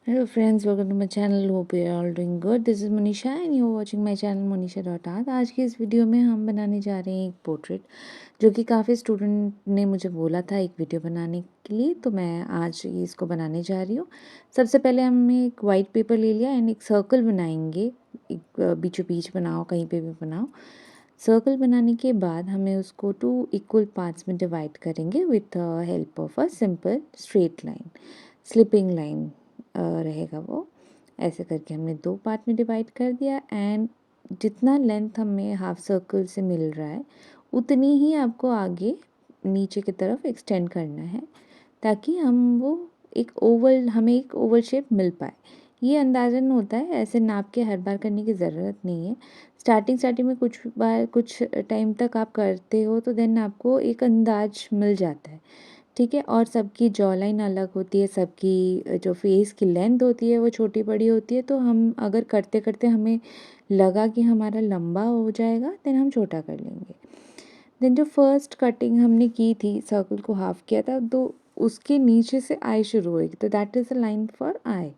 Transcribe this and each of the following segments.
Hello friends, welcome to my channel. Hope you are all doing good. This is Monisha and you are watching my channel monisha.art. आज की इस video में हम बनाने जा रहे हैं एक पोर्ट्रेट जो कि काफ़ी स्टूडेंट ने मुझे बोला था एक वीडियो बनाने के लिए, तो मैं आज इसको बनाने जा रही हूँ। सबसे पहले हमने एक वाइट पेपर ले लिया एंड एक सर्कल बनाएंगे। एक बीचों बीच बनाओ, कहीं पे भी बनाओ। सर्कल बनाने के बाद हमें उसको 2 इक्वल पार्ट्स में डिवाइड करेंगे with help of a simple straight line, sleeping line रहेगा वो। ऐसे करके हमने 2 पार्ट में डिवाइड कर दिया एंड जितना लेंथ हमें हाफ सर्कल से मिल रहा है उतनी ही आपको आगे नीचे की तरफ एक्सटेंड करना है, ताकि हमें एक ओवल शेप मिल पाए। ये अंदाज़न होता है, ऐसे नाप के हर बार करने की ज़रूरत नहीं है। स्टार्टिंग में कुछ टाइम तक आप करते हो तो देन आपको एक अंदाज मिल जाता है, ठीक है। और सबकी जॉ लाइन अलग होती है, सबकी जो फेस की लेंथ होती है वो छोटी बड़ी होती है, तो हम अगर करते करते हमें लगा कि हमारा लंबा हो जाएगा देन हम छोटा कर लेंगे। देन जो फर्स्ट कटिंग हमने की थी, सर्कल को हाफ किया था, तो उसके नीचे से आई शुरू होएगी, तो that is a line for eye.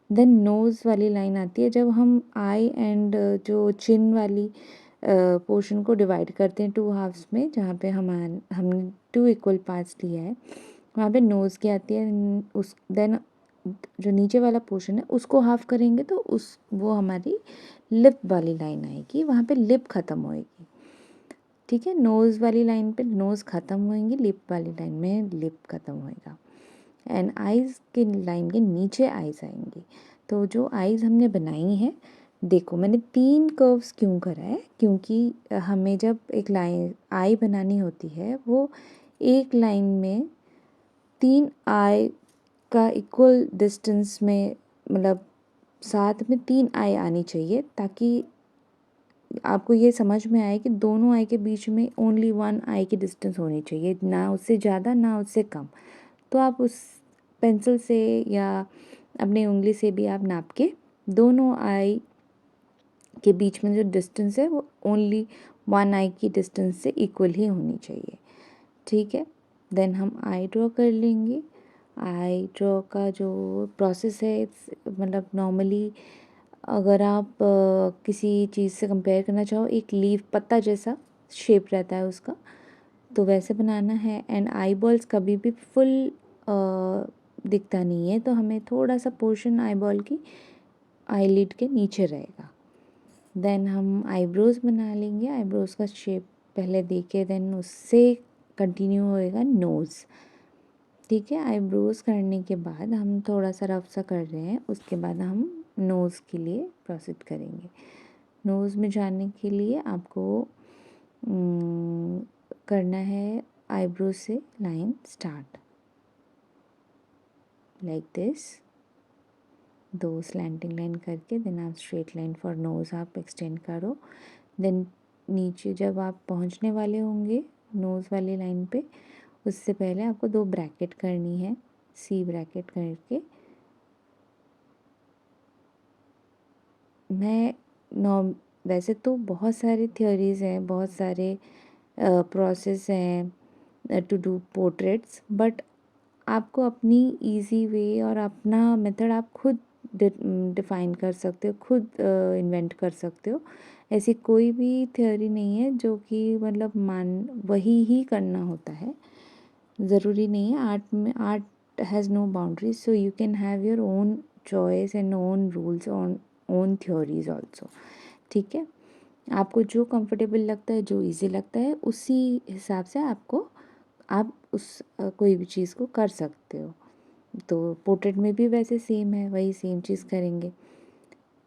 Then nose वाली लाइन आती है जब हम आई एंड जो चिन वाली पोर्शन को डिवाइड करते हैं 2 हाफ्स में, जहाँ पे हमने 2 इक्वल पार्ट्स लिया है, वहाँ पे नोज़ की आती है। उस देन जो नीचे वाला पोर्शन है उसको हाफ करेंगे तो उस वो हमारी लिप वाली लाइन आएगी, वहाँ पे लिप ख़त्म होएगी, ठीक है। नोज़ वाली लाइन पे नोज़ ख़त्म होएंगी, लिप वाली लाइन में लिप ख़त्म होएगा एंड आइज़ के लाइन के नीचे आइज़ आएंगी। तो जो आइज़ हमने बनाई है, देखो मैंने 3 कर्व्स क्यों करा है, क्योंकि हमें जब एक लाइन आई बनानी होती है वो एक लाइन में 3 आई का इक्वल डिस्टेंस में, मतलब साथ में 3 आई आनी चाहिए, ताकि आपको ये समझ में आए कि दोनों आई के बीच में ओनली 1 आई की डिस्टेंस होनी चाहिए, ना उससे ज़्यादा ना उससे कम। तो आप उस पेंसिल से या अपनी उंगली से भी आप नाप के दोनों आई के बीच में जो डिस्टेंस है वो ओनली 1 आई की डिस्टेंस से इक्वल ही होनी चाहिए, ठीक है। देन हम आई ड्रॉ कर लेंगे। आई ड्रॉ का जो प्रोसेस है, मतलब नॉर्मली अगर आप किसी चीज़ से कंपेयर करना चाहो, एक लीफ पत्ता जैसा शेप रहता है उसका, तो वैसे बनाना है। एंड आई बॉल्स कभी भी फुल दिखता नहीं है, तो हमें थोड़ा सा पोर्शन आई बॉल की आईलिड के नीचे रहेगा। देन हम आईब्रोज़ बना लेंगे। आईब्रोज़ का शेप पहले देके देन उससे कंटिन्यू होएगा नोज़, ठीक है। आईब्रोज़ करने के बाद हम थोड़ा सा रफ सा कर रहे हैं, उसके बाद हम नोज़ के लिए प्रोसीड करेंगे। नोज़ में जाने के लिए आपको करना है आईब्रो से line start like this, 2 slanting line करके देन आप स्ट्रेट लाइन फॉर नोज़ आप एक्सटेंड करो। देन नीचे जब आप पहुंचने वाले होंगे नोज़ वाली लाइन पे, उससे पहले आपको 2 ब्रैकेट करनी है, सी ब्रैकेट करके। मैं नॉर्म वैसे तो बहुत सारे थ्योरीज़ हैं, बहुत सारे प्रोसेस हैं टू डू पोर्ट्रेट्स, बट आपको अपनी इजी वे और अपना मेथड आप खुद डिफ़ाइन कर सकते हो, खुद इन्वेंट कर सकते हो। ऐसी कोई भी थ्योरी नहीं है जो कि मतलब वही ही करना होता है, ज़रूरी नहीं है। Art has no boundaries, so you can have your own choice and own rules, own theories also, ठीक है। आपको जो कंफर्टेबल लगता है, जो इजी लगता है, उसी हिसाब से आप कोई भी चीज़ को कर सकते हो। तो पोर्ट्रेट में भी वैसे सेम है, वही सेम चीज़ करेंगे।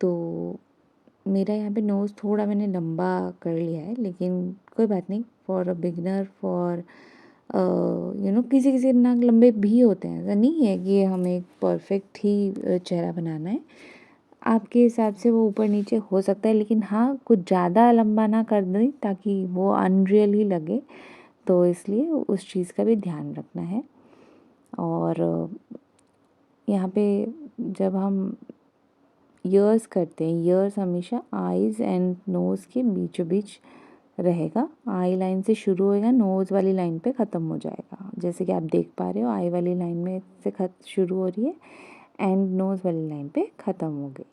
तो मेरा यहाँ पे नोज़ थोड़ा मैंने लंबा कर लिया है, लेकिन कोई बात नहीं। फॉर अ बिगनर, फॉर किसी किसी नाक लंबे भी होते हैं, ऐसा नहीं है कि हमें एक परफेक्ट ही चेहरा बनाना है। आपके हिसाब से वो ऊपर नीचे हो सकता है, लेकिन हाँ कुछ ज़्यादा लंबा ना कर दें ताकि वो अनरियल ही लगे, तो इसलिए उस चीज़ का भी ध्यान रखना है। और यहाँ पे जब हम ईयर्स करते हैं, ईयर्स हमेशा आईज़ एंड नोज़ के बीचों बीच रहेगा। आई लाइन से शुरू होएगा, नोज़ वाली लाइन पे ख़त्म हो जाएगा। जैसे कि आप देख पा रहे हो, आई वाली लाइन में से खत शुरू हो रही है एंड नोज़ वाली लाइन पे ख़त्म हो गई।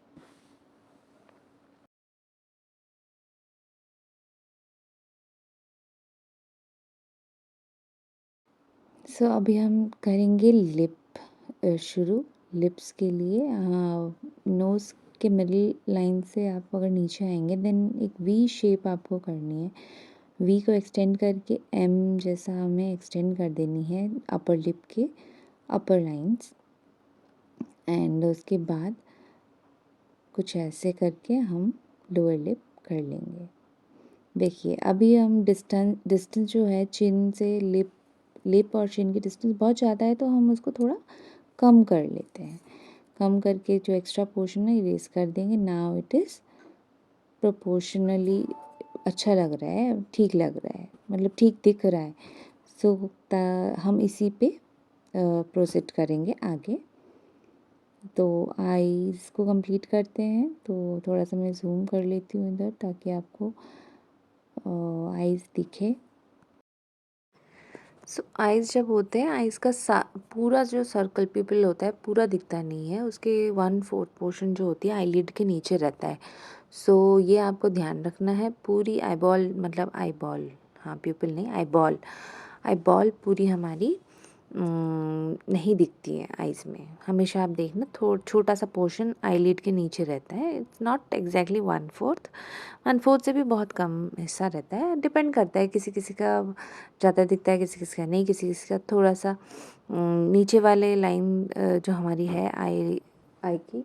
सो अभी हम करेंगे लिप शुरू। लिप्स के लिए नोज़ के मिडिल लाइन से आप अगर नीचे आएंगे देन एक वी शेप आपको करनी है। वी को एक्सटेंड करके एम जैसा हमें एक्सटेंड कर देनी है अपर लिप के अपर लाइंस, एंड उसके बाद कुछ ऐसे करके हम लोअर लिप कर लेंगे। देखिए अभी हम डिस्टेंस जो है चिन से लिप और चिन की डिस्टेंस बहुत ज़्यादा है, तो हम उसको थोड़ा कम कर लेते हैं। कम करके जो एक्स्ट्रा पोर्शन है इरेज कर देंगे। नाउ इट इज़ प्रोपोर्शनली अच्छा लग रहा है, ठीक लग रहा है, मतलब ठीक दिख रहा है। सो हम इसी पे प्रोसीड करेंगे आगे। तो आईज़ को कंप्लीट करते हैं। तो थोड़ा सा मैं जूम कर लेती हूँ इधर ताकि आपको आईज़ दिखे। सो आइज़ जब होते हैं, आइज़ का पूरा जो सर्कल पिपल होता है पूरा दिखता नहीं है, उसके 1/4 पोर्शन जो होती है आईलिड के नीचे रहता है। सो ये आपको ध्यान रखना है। पूरी आईबॉल, मतलब आईबॉल, हाँ पिपल नहीं, आईबॉल, आईबॉल पूरी हमारी नहीं दिखती है आइज़ में। हमेशा आप देखना छोटा सा पोर्शन आईलिड के नीचे रहता है। इट्स नॉट एग्जैक्टली 1/4, 1/4 से भी बहुत कम हिस्सा रहता है। डिपेंड करता है, किसी किसी का ज़्यादा दिखता है, किसी किसी का नहीं, किसी किसी का थोड़ा सा नीचे वाले लाइन जो हमारी है आई आई की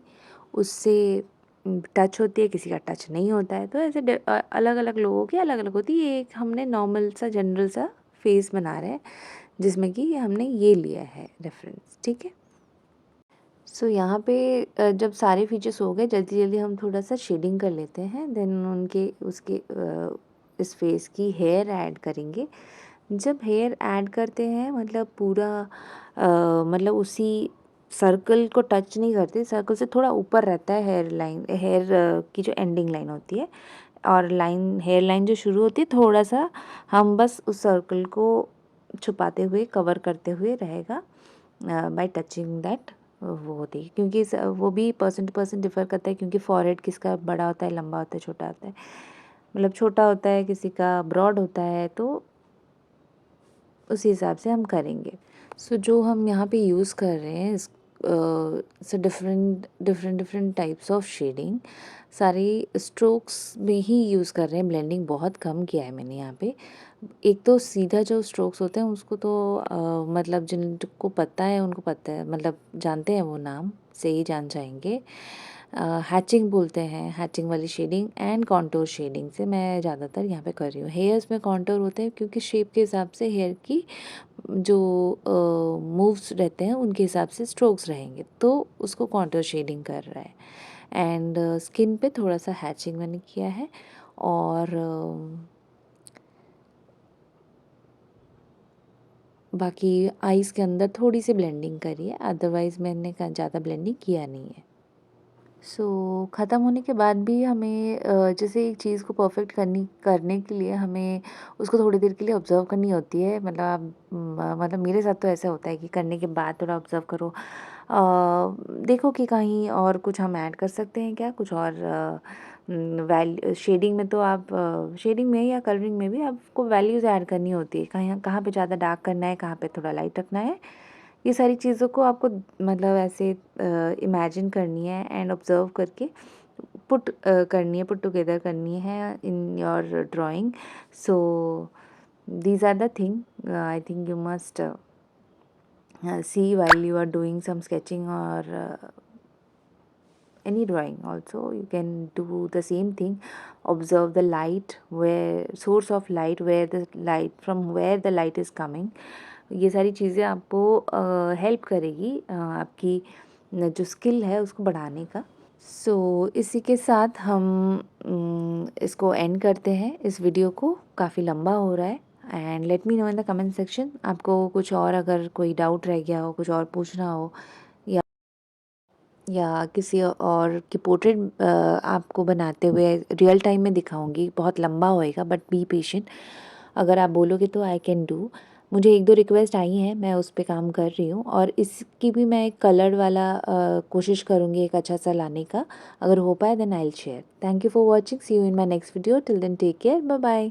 उससे टच होती है, किसी का टच नहीं होता है। तो ऐसे अलग अलग लोगों की अलग अलग होती है। ये एक हमने नॉर्मल सा जनरल सा फेस बना रहे हैं जिसमें कि हमने ये लिया है रेफरेंस, ठीक है। सो यहाँ पे जब सारे फीचर्स हो गए, जल्दी जल्दी हम थोड़ा सा शेडिंग कर लेते हैं। देन उनके उसके इस फेस की हेयर ऐड करेंगे। जब हेयर ऐड करते हैं मतलब पूरा मतलब उसी सर्कल को टच नहीं करते, सर्कल से थोड़ा ऊपर रहता है हेयर लाइन, हेयर की जो एंडिंग लाइन होती है, और लाइन हेयर लाइन जो शुरू होती है, थोड़ा सा हम बस उस सर्कल को छुपाते हुए कवर करते हुए रहेगा बाय टचिंग दैट। वो होती है, क्योंकि वो भी पर्सन टू पर्सन डिफ़र करता है, क्योंकि फॉरहेड किसका बड़ा होता है, लंबा होता है, छोटा होता है, मतलब छोटा होता है, किसी का ब्रॉड होता है, तो उसी हिसाब से हम करेंगे। सो जो हम यहाँ पे यूज़ कर रहे हैं so different different different types of shading, सारी स्ट्रोक्स में ही यूज़ कर रहे हैं। ब्लेंडिंग बहुत कम किया है मैंने यहाँ पे। एक तो सीधा जो स्ट्रोक्स होते हैं उसको तो मतलब जिनको पता है उनको पता है, मतलब जानते हैं, वो नाम से ही जान जाएंगे। हैचिंग बोलते हैं, हैचिंग वाली शेडिंग एंड कॉन्टोर शेडिंग से मैं ज़्यादातर यहाँ पे कर रही हूँ। हेयर्स में कॉन्टोर होते हैं क्योंकि शेप के हिसाब से हेयर की जो मूव्स रहते हैं उनके हिसाब से स्ट्रोक्स रहेंगे, तो उसको कॉन्टोर शेडिंग कर रहा है। एंड स्किन पे थोड़ा सा हैचिंग मैंने किया है, और बाकी आईज़ के अंदर थोड़ी सी ब्लेंडिंग करी है, अदरवाइज़ मैंने ज़्यादा ब्लेंडिंग किया नहीं है। सो ख़त्म होने के बाद भी हमें जैसे एक चीज़ को परफेक्ट करने के लिए हमें उसको थोड़ी देर के लिए ऑब्ज़र्व करनी होती है। मतलब मतलब मेरे साथ तो ऐसा होता है कि करने के बाद थोड़ा ऑब्ज़र्व करो, देखो कि कहीं और कुछ हम ऐड कर सकते हैं क्या, कुछ और शेडिंग में तो आप शेडिंग में या कलरिंग में भी आपको वैल्यूज़ ऐड करनी होती है, कहीं कहाँ पे ज़्यादा डार्क करना है, कहाँ पे थोड़ा लाइट रखना है। ये सारी चीज़ों को आपको मतलब ऐसे इमेजिन करनी है एंड ऑब्ज़र्व करके करनी है, पुट टुगेदर करनी है in your drawing. So these are the thing I think you must see while you are doing some sketching or any drawing. Also you can do the same thing, observe the light, where source of light, where the light, from where the light is coming. ये सारी चीज़ें आपको help करेगी आपकी जो skill है उसको बढ़ाने का। सो इसी के साथ हम इसको एंड करते हैं, इस वीडियो को, काफ़ी लंबा हो रहा है। And let me know in the comment section आपको कुछ और अगर कोई डाउट रह गया हो, कुछ और पूछना हो, या किसी और की पोर्ट्रेट आपको बनाते हुए रियल टाइम में दिखाऊंगी। बहुत लंबा होएगा बट बी पेशेंट। अगर आप बोलोगे तो आई कैन डू। मुझे 1-2 रिक्वेस्ट आई हैं, मैं उस पे काम कर रही हूँ और इसकी भी मैं एक कलर्ड वाला कोशिश करूँगी एक अच्छा-सा लाने का। अगर हो पाए then I will share. Thank you for watching, see you in my next video, till then take care, bye bye.